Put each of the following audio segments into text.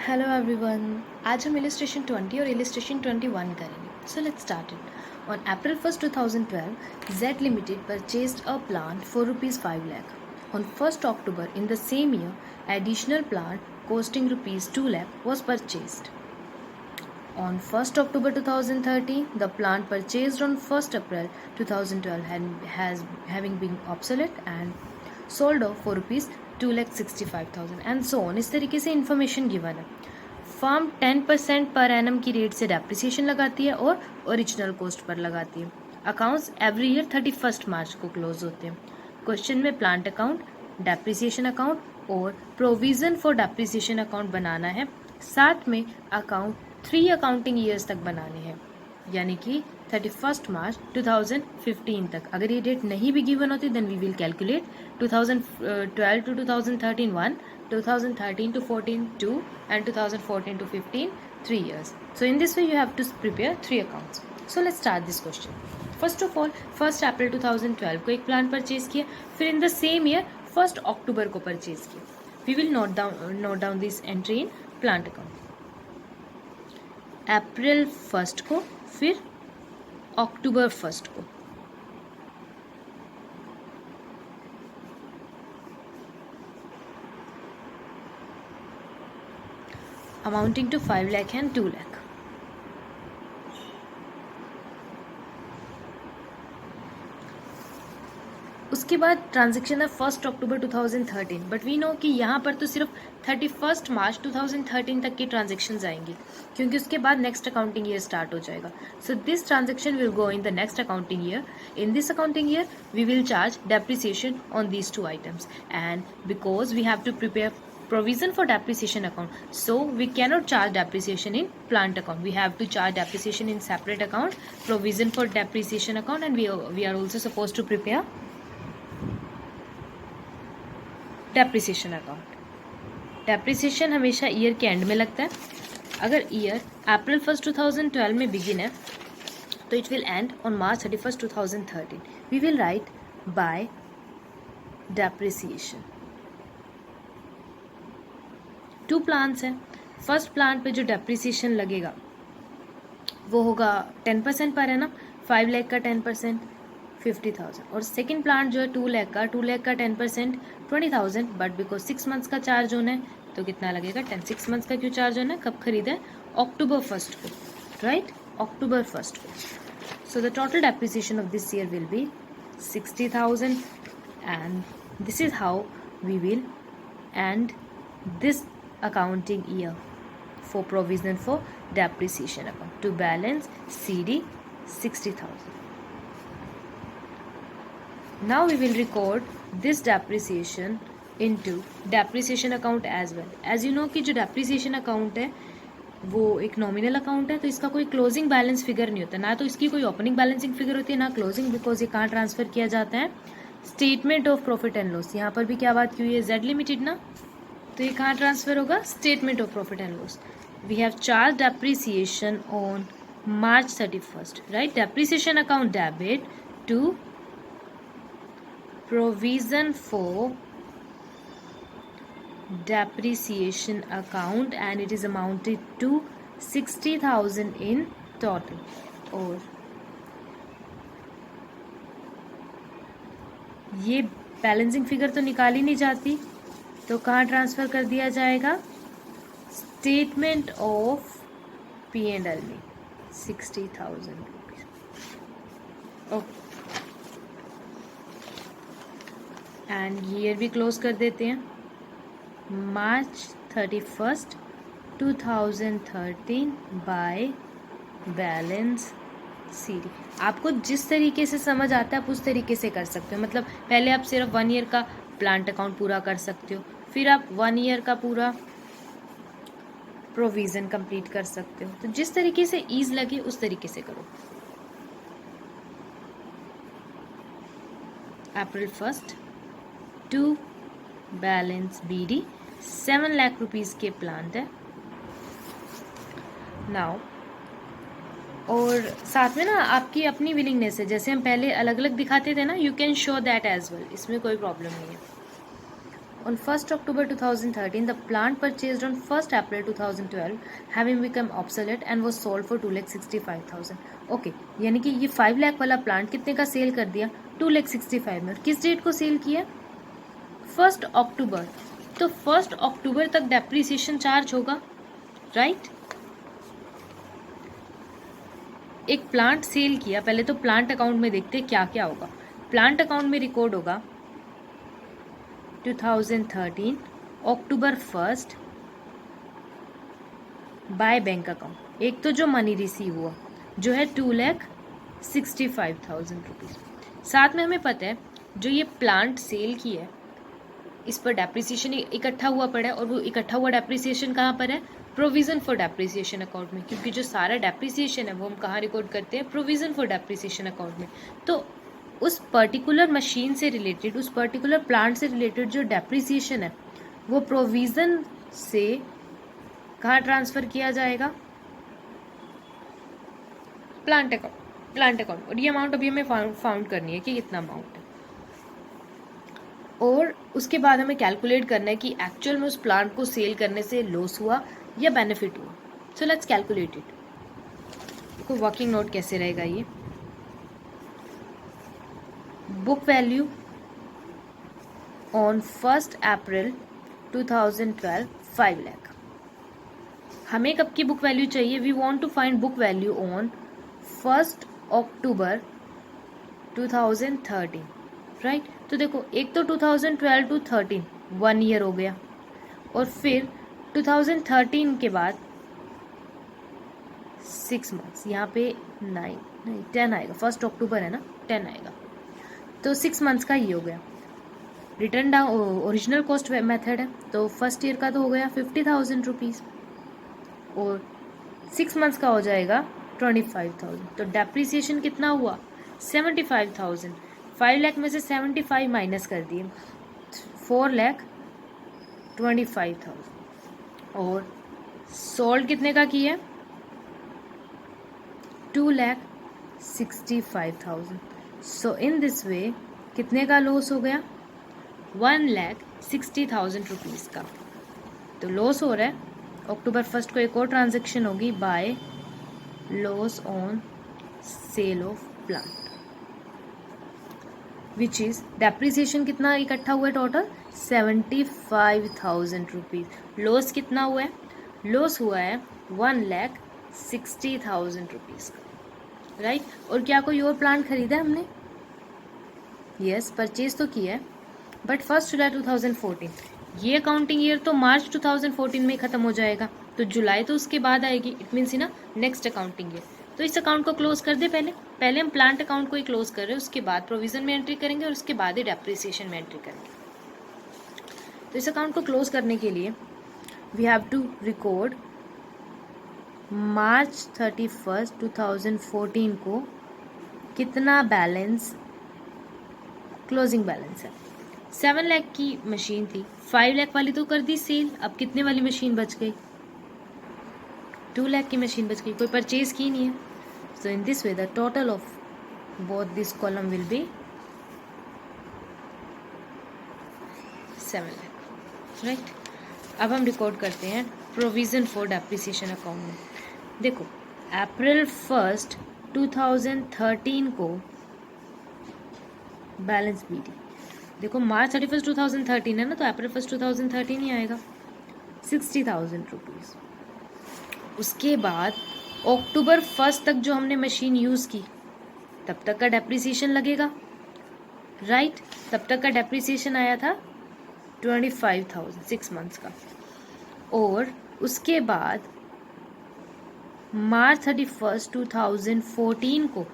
Hello everyone. आज हम illustration 20 और इलस्ट्रेशन 21 करेंगे। So let's start it. On April 1st 2012, Z Limited purchased a plant for rupees 5 lakh. On 1st October in the same year, additional plant costing rupees 2 lakh was purchased. On 1st October 2013, the plant purchased on 1st April 2012 has having been obsolete and sold off for rupees 2,65,000 and so on. इस तरीके से information given है। Firm 10% per annum की rate से depreciation लगाती है और original cost per लगाती है। अकाउंट्स एवरी ईयर 31 मार्च को क्लोज होते हैं। क्वेश्चन में प्लांट अकाउंट, डेप्रिसिएशन अकाउंट और प्रोविजन फॉर डेप्रिसिएशन अकाउंट बनाना है। साथ में अकाउंट 3 अकाउंटिंग ईयर्स तक बनाने हैं, यानी कि 31 मार्च 2015 तक। अगर ये डेट नहीं भी गिवन होती then we will calculate 2012 to 2013 1, 2013 to 14 2 and 2014 to 15 3 years. So in this way you have to prepare 3 accounts. So let's start this question. First of all, 1st April 2012 को एक प्लान परचेज किया, फिर in the same year 1st अक्टूबर को purchase किया. We will note down this entry in plant account. April 1st को, फिर October 1st को. Amounting to 5 lakh and 2 lakh. उसके बाद ट्रांजेक्शन है 1st October 2013, but we know कि यहाँ पर तो सिर्फ 31 मार्च 2013 तक की ट्रांजेक्शन आएंगी, क्योंकि उसके बाद नेक्स्ट अकाउंटिंग ईयर स्टार्ट हो जाएगा. So this transaction will go in the next accounting year. In this accounting year we will charge depreciation on these 2 items, and because we have to prepare provision for depreciation account, so we cannot charge depreciation in plant account. We have to charge depreciation in separate account, provision for depreciation account, and we are also supposed to prepare depreciation account. Depreciation हमेशा year के and में लगता है. अगर year अप्रैल 1st 2012 में begin है तो it will end on March 31st 2013. We will write by depreciation. 2 plans हैं. फर्स्ट प्लांट पे जो डेप्रिसिएशन लगेगा वो होगा 10% पर है ना, 5 लाख का 10% 50,000. और सेकेंड प्लांट जो है 2 लाख का 10% 20,000. बट बिकॉज 6 मंथ्स का चार्ज होना है तो कितना लगेगा 10. 6 मंथ्स का क्यों चार्ज होना है, कब खरीदा है, अक्टूबर 1st को, राइट, अक्टूबर 1st को. So the total depreciation of this year will be 60,000 and this is how we will end this accounting year for provision for depreciation account to balance CD 60,000. Now we will record this depreciation into depreciation account as well. As you know कि जो depreciation account है वो एक nominal account है, तो इसका कोई closing balance figure नहीं होता, ना तो इसकी कोई ओपनिंग बैलेंसिंग फिगर होती है ना क्लोजिंग, बिकॉज ये कहाँ ट्रांसफर किया जाता है, statement of profit and loss. यहाँ पर भी क्या बात की हुई है, जेड लिमिटेड ना, तो ये कहाँ ट्रांसफर होगा, statement of profit and loss. We have charge depreciation on March 31st, right. Depreciation account debit to provision for depreciation account and it is amounted to 60,000 in total. और ये balancing figure तो निकाली नहीं जाती, तो कहाँ transfer कर दिया जाएगा, स्टेटमेंट ऑफ P&L में 60,000 रुपीज. ओके, एंड ईयर भी क्लोज कर देते हैं, मार्च 31st 2013 बाय बैलेंस सीडी. आपको जिस तरीके से समझ आता है आप उस तरीके से कर सकते हो. मतलब पहले आप सिर्फ 1 ईयर का प्लांट अकाउंट पूरा कर सकते हो, फिर आप 1 ईयर का पूरा प्रोविज़न कंप्लीट कर सकते हो. तो जिस तरीके से ईज लगे उस तरीके से करो. April 1st to balance BD 7 lakh rupees के प्लांट है नाउ. और साथ में ना आपकी अपनी विलिंगनेस है, जैसे हम पहले अलग अलग दिखाते थे ना, you can show that as well, इसमें कोई प्रॉब्लम नहीं है. On 1st October 2013, the plant purchased on 1st April 2012 having become obsolete and was sold for 2,65,000. Okay, यानी कि ये 5 लाख वाला प्लांट कितने का सेल कर दिया? 2,65,000 में। किस डेट को सेल किया? 1st अक्टूबर। तो 1st अक्टूबर तक डेप्रीसिएशन चार्ज होगा, राइट? एक प्लांट सेल किया, पहले तो प्लांट अकाउंट में देखते हैं क्या क्या होगा। प्लांट अकाउंट में रिकॉर्ड होगा 2013 अक्टूबर 1 बाय बैंक अकाउंट। एक तो जो मनी रिसीव हुआ जो है 2,65,000 रुपीज़। साथ में हमें पता है जो ये प्लांट सेल की है इस पर डेप्रिसिएशन इकट्ठा हुआ पड़ा है, और वो इकट्ठा हुआ डेप्रिसिएशन कहाँ पर है? प्रोविज़न फॉर डेप्रिसिएशन अकाउंट में, क्योंकि जो सारा डेप्रिसिएशन है वो हम कहाँ रिकॉर्ड करते हैं? प्रोविज़न फॉर डेप्रिसिएशन अकाउंट में। तो उस पर्टिकुलर मशीन से रिलेटेड, उस पर्टिकुलर प्लांट से रिलेटेड जो डेप्रिसिएशन है वो प्रोविज़न से कहाँ ट्रांसफ़र किया जाएगा? Plant account. और ये अमाउंट अभी हमें फाउंड करनी है कि कितना अमाउंट है, और उसके बाद हमें कैलकुलेट करना है कि एक्चुअल में उस प्लांट को सेल करने से लॉस हुआ या बेनिफिट हुआ। So let's calculate it. देखो वर्किंग नोट कैसे रहेगा ये। Book value on 1st April 2012 5 lakh. हमें कब की बुक वैल्यू चाहिए? We want to find book value on 1st October 2013, right? तो देखो एक तो 2012 to 13 1 ईयर हो गया, और फिर 2013 के बाद 6 मंथ्स, यहाँ पे 10 आएगा। 1st अक्टूबर है ना, 10 आएगा, तो 6 मंथ्स का ये हो गया। Return down original cost method है, तो फर्स्ट ईयर का तो हो गया 50,000 रुपीज़, और 6 मंथ्स का हो जाएगा 25,000। तो डेप्रीसिएशन कितना हुआ? 75,000। 5 लाख में से 75 माइनस कर दिए, 4,25,000। और सोल्ड कितने का किया? 2,65,000। सो इन दिस वे कितने का लॉस हो गया? 1,60,000 रुपीज़ का। तो लॉस हो रहा है। अक्टूबर 1 को एक और ट्रांजेक्शन होगी, by loss on sale of plant, which is depreciation कितना इकट्ठा हुआ है? Total 75,000 rupees. लॉस कितना हुआ है? लॉस हुआ है 1,60,000 रुपीज़ का, राइट? और क्या कोई और प्लांट खरीदा है हमने? यस, परचेज तो किया है, बट 1 जुलाई 2014। ये अकाउंटिंग ईयर तो मार्च 2014 में ख़त्म हो जाएगा, तो जुलाई तो उसके बाद आएगी। इट मीन्स ना नेक्स्ट अकाउंटिंग ईयर। तो इस अकाउंट को क्लोज कर दे। पहले हम प्लांट अकाउंट को ही क्लोज कर रहे हैं, उसके बाद प्रोविजन में एंट्री करेंगे, और उसके बाद ही डेप्रिसिएशन में एंट्री करेंगे। तो इस अकाउंट को क्लोज करने के लिए वी हैव टू रिकॉर्ड मार्च 31, 2014 को कितना बैलेंस, क्लोजिंग बैलेंस है। 7 लाख की मशीन थी, 5 लाख वाली तो कर दी सेल। अब कितने वाली मशीन बच गई? 2 लाख की मशीन बच गई, कोई परचेज की नहीं है। So in this way the total of both this column will be 7 lakh, right? अब हम रिकॉर्ड करते हैं प्रोविजन फॉर डेप्रिसिएशन अकाउंट में। देखो अप्रैल 1, 2013 को बैलेंस बीडी, देखो मार्च 31, 2013 है ना, तो अप्रैल 1, 2013 ही आएगा, 60,000 रुपीज़। उसके बाद अक्टूबर 1 तक जो हमने मशीन यूज़ की तब तक का डेप्रिसिएशन लगेगा, राइट? तब तक का डेप्रिसिएशन आया था 25,000 6 मंथ्स का। और उसके बाद मार्च 31, 2014 को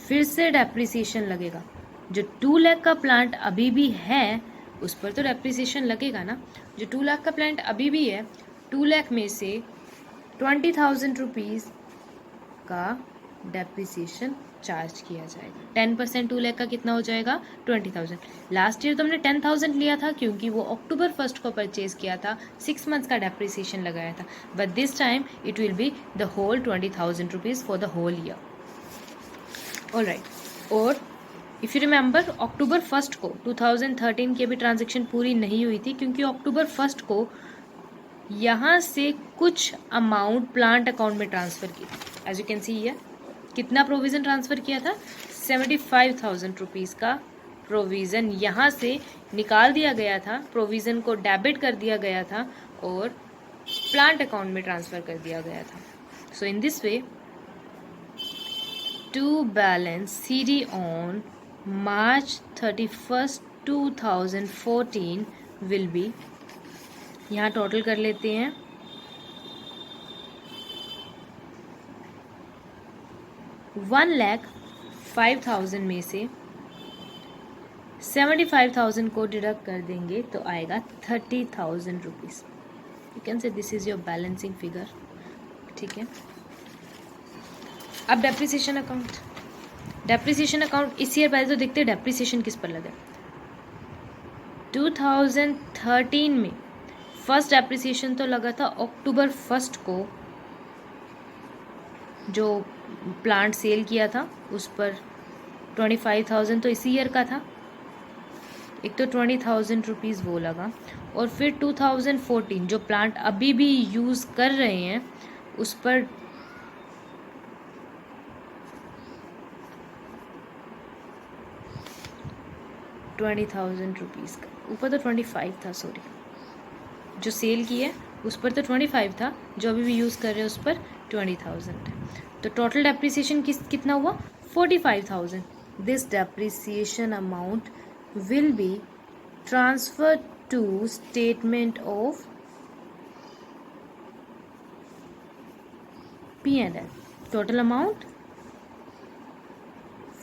फिर से डेप्रिसिएशन लगेगा। जो 2 लाख का प्लांट अभी भी है उस पर तो डेप्रिसिएशन लगेगा ना। जो 2 लाख का प्लांट अभी भी है, 2 लाख में से 20,000 रुपीज़ का डेप्रिसिएशन चार्ज किया जाएगा। 10% 2 लाख का कितना हो जाएगा? 20,000। लास्ट ईयर तो हमने 10,000 लिया था क्योंकि वो अक्टूबर 1 को परचेज किया था, 6 मंथ्स का डेप्रिसिएशन लगाया था। But this time it will be the whole 20,000 rupees for the whole year. All right. और इफ़ यू रिमेंबर अक्टूबर 1 को 2013 की अभी ट्रांजेक्शन पूरी नहीं हुई थी, क्योंकि अक्टूबर 1 को यहाँ से कुछ अमाउंट प्लांट अकाउंट में ट्रांसफ़र की थी। As you can see here कितना प्रोविज़न ट्रांसफ़र किया था, 75,000 रुपीज़ का प्रोविज़न यहाँ से निकाल दिया गया था, प्रोविज़न को डेबिट कर दिया गया था और प्लांट अकाउंट में ट्रांसफ़र कर दिया गया था. So in this way to balance CD on March 31st 2014 will be, यहाँ टोटल कर लेते हैं, 1,05,000 में से 75,000 को डिडक्ट कर देंगे तो आएगा 30,000 rupees. You can say this is your balancing figure. ठीक है, अब डेप्रिसिएशन अकाउंट. डेप्रिसिएशन अकाउंट इस ईयर पहले तो देखते हैं डेप्रिसिएशन किस पर लगा. 2013 में फर्स्ट डेप्रिसिएशन तो लगा था अक्टूबर 1 को, जो प्लांट सेल किया था उस पर 25,000 तो इसी ईयर का था. एक तो 20,000 रुपीज़ वो लगा, और फिर 2014 जो प्लांट अभी भी यूज़ कर रहे हैं उस पर 20,000 रुपीज़ का, ऊपर तो 25 था, सॉरी, जो सेल की है उस पर तो 25 था, जो अभी भी यूज़ कर रहे हैं उस पर 20,000 है. तो टोटल डेप्रिसिएशन कितना हुआ, 45,000. This depreciation amount will be transferred to statement of P&L. Total amount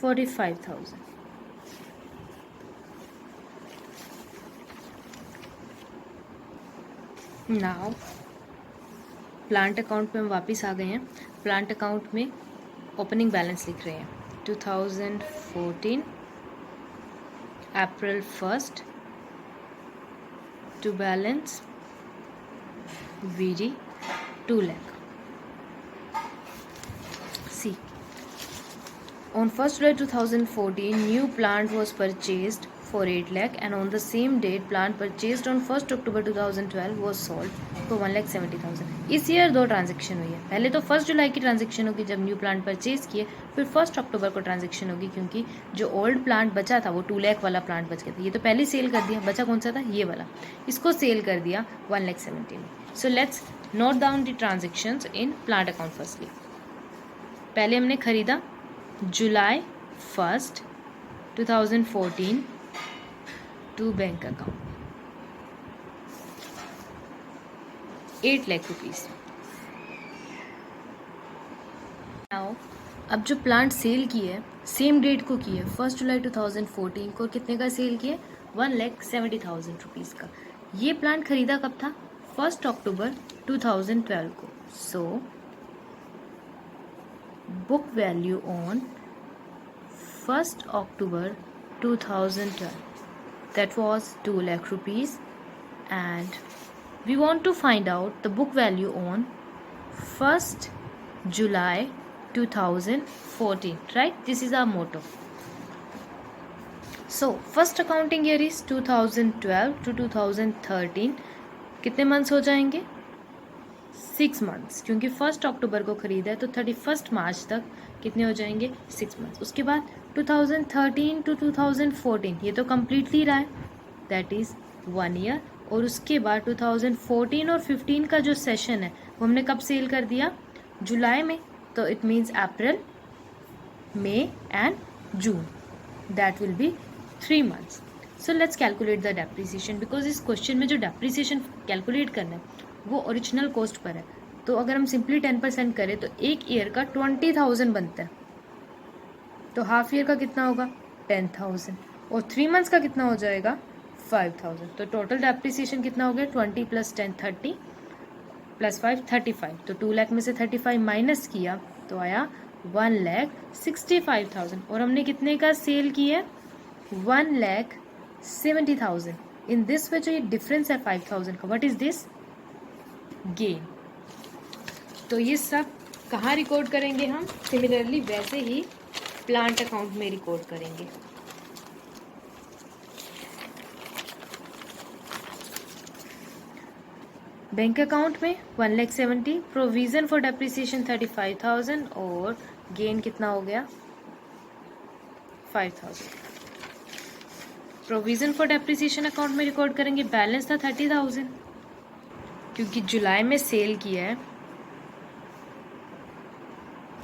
45,000. Now plant account पे हम वापस आ गए हैं. प्लांट अकाउंट में ओपनिंग बैलेंस लिख रहे हैं 2014 April 1 to balance VD 2 lakh. See, on 1st July 2014 new plant was purchased for 8 lakh, and on the same date plant purchased on 1st October 2012 was sold for 1,70,000. इस year दो transaction हुई है. पहले तो 1 जुलाई की ट्रांजेक्शन होगी जब new plant purchase किए, फिर 1 अक्टूबर को ट्रांजेक्शन होगी, क्योंकि जो ओल्ड प्लांट बचा था वो 2 लाख वाला प्लांट बच गया था. ये तो पहले सेल कर दिया, बचा कौन सा था, ये वाला, इसको सेल कर दिया 1,70,000 में. So let's note down the transactions in plant account. Firstly पहले हमने खरीदा July 1, 2014 to bank account 8 lakh rupees. Now अब जो प्लांट सेल की है सेम डेट को की है, 1 जुलाई 2014 को, कितने का सेल किया, 1,70,000 रुपीज़ का. ये प्लांट खरीदा कब था, 1 अक्टूबर 2012 को. So book value on 1 October 2012, that was 2 lakh rupees, and we want to find out the book value on 1st July 2014, right? This is our motto. So first accounting year is 2012 to 2013. कितने months हो जाएंगे, 6 months, क्योंकि 1 अक्टूबर को खरीदा है तो 31 मार्च तक कितने हो जाएंगे, 6 मंथ्स. उसके बाद 2013 टू 2014 ये तो कम्प्लीटली रहा है, दैट इज़ 1 ईयर. और उसके बाद 2014 और 15 का जो सेशन है वो हमने कब सेल कर दिया, जुलाई में, तो it means April, May and June, that will be 3 months. So let's calculate the depreciation, because इस क्वेश्चन में जो डेप्रिसिएशन कैलकुलेट करना है वो ओरिजिनल कॉस्ट पर है. तो अगर हम सिंपली 10% करें तो एक ईयर का 20,000 बनता है, तो हाफ ईयर का कितना होगा, 10,000, और 3 मंथ्स का कितना हो जाएगा, 5,000. तो टोटल डेप्रिसिएशन कितना हो गया, 20 + 10 30 + 5 35. तो 2 लाख में से 35 माइनस किया तो आया 1,65,000. और हमने कितने का सेल किया, 1,70,000. इन दिस वे जो ये डिफरेंस है 5,000 का, व्हाट इज दिस, गेन. तो ये सब कहाँ रिकॉर्ड करेंगे हम, सिमिलरली वैसे ही प्लांट अकाउंट में रिकॉर्ड करेंगे. बैंक अकाउंट में 1,70,000, प्रोविज़न फॉर डेप्रिसिएशन 35,000 और गेन कितना हो गया 5,000। प्रोविज़न फॉर डेप्रिसिएशन अकाउंट में रिकॉर्ड करेंगे, बैलेंस था 30,000, क्योंकि जुलाई में सेल किया है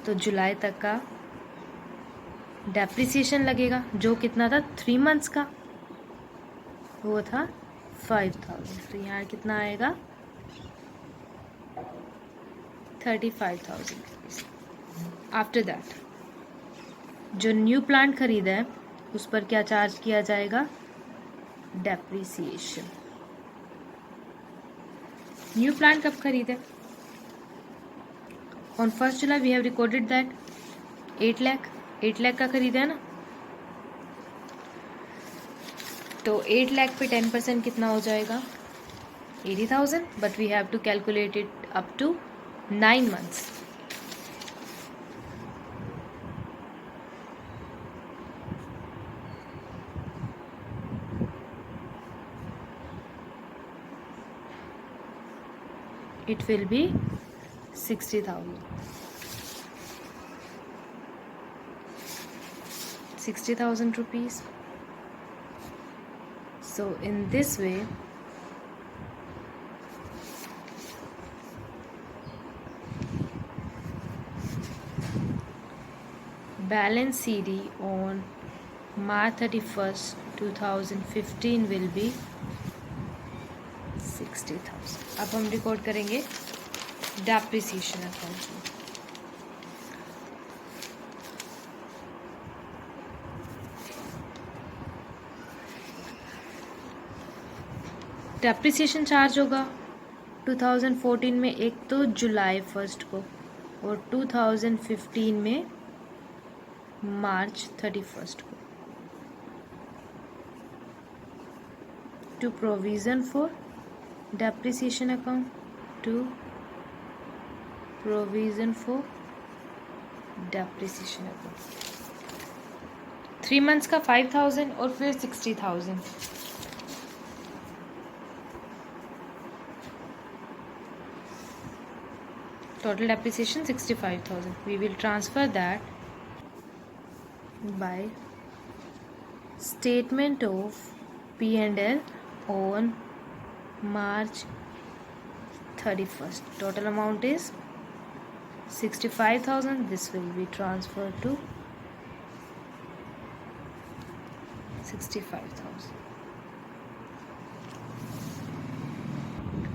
तो जुलाई तक का डेप्रिसिएशन लगेगा, जो कितना था 3 मंथ्स का, वो था 5,000। तो यहाँ कितना आएगा 35,000। आफ्टर दैट जो न्यू प्लांट खरीदा है उस पर क्या चार्ज किया जाएगा, डेप्रिसिएशन। न्यू प्लांट कब खरीदे, on 1 July we have recorded that 8 lakh का खरीदा है ना, तो 8 लाख पे 10% कितना हो जाएगा 80,000, but we have to calculate it up to 9 months। It will be 60,000 rupees. So in this way balance CD on March 31st 2015 will be 60,000। अब हम रिकॉर्ड करेंगे डेप्रिसिएशन अकाउंट में। डेप्रिसिएशन चार्ज होगा 2014 में एक तो जुलाई 1 को और 2015 में मार्च 31 को, to provision for depreciation account, to provision for depreciation account. 3 months का 5,000 और फिर 60,000। Total depreciation 65,000. We will transfer that by statement of P&L on March 31st. Total amount is 65,000. This will be transferred to 65,000.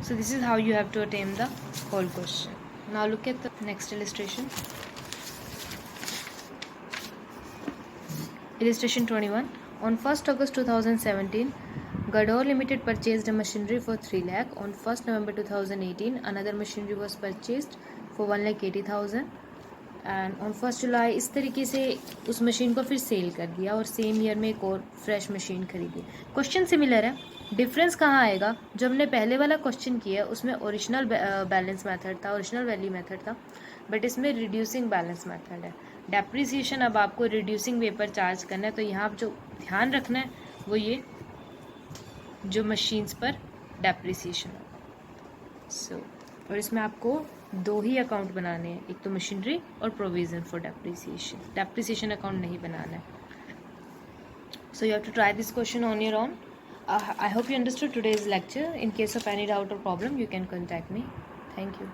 So this is how you have to attempt the whole question. Now look at the next illustration. Illustration 21. On 1st August 2017, Gador Limited purchased a machinery for 3 lakh. On 1st November 2018, another machinery was purchased for 1,80,000. And on 1 जुलाई इस तरीके से उस machine को फिर cell कर दिया और same year में एक और फ्रेश मशीन खरीदी। क्वेश्चन सिमिलर है, डिफरेंस कहाँ आएगा, जो हमने पहले वाला क्वेश्चन किया उसमें ओरिजिनल बैलेंस मेथड था, ओरिजिनल वैल्यू मेथड था, बट इसमें रिड्यूसिंग बैलेंस मेथड है। डेप्रिसिएशन अब आपको रिड्यूसिंग वे पर चार्ज करना है, तो यहाँ आप जो ध्यान रखना है वो ये जो मशीन्स पर डेप्रिसिएशन है। सो और इसमें आपको 2 ही अकाउंट बनाने हैं, एक तो मशीनरी और प्रोविजन फॉर डेप्रिसिएशन अकाउंट नहीं बनाना है। So you have to try this question on your own. I hope you understood today's lecture. In case of any doubt और problem you can contact me. Thank you.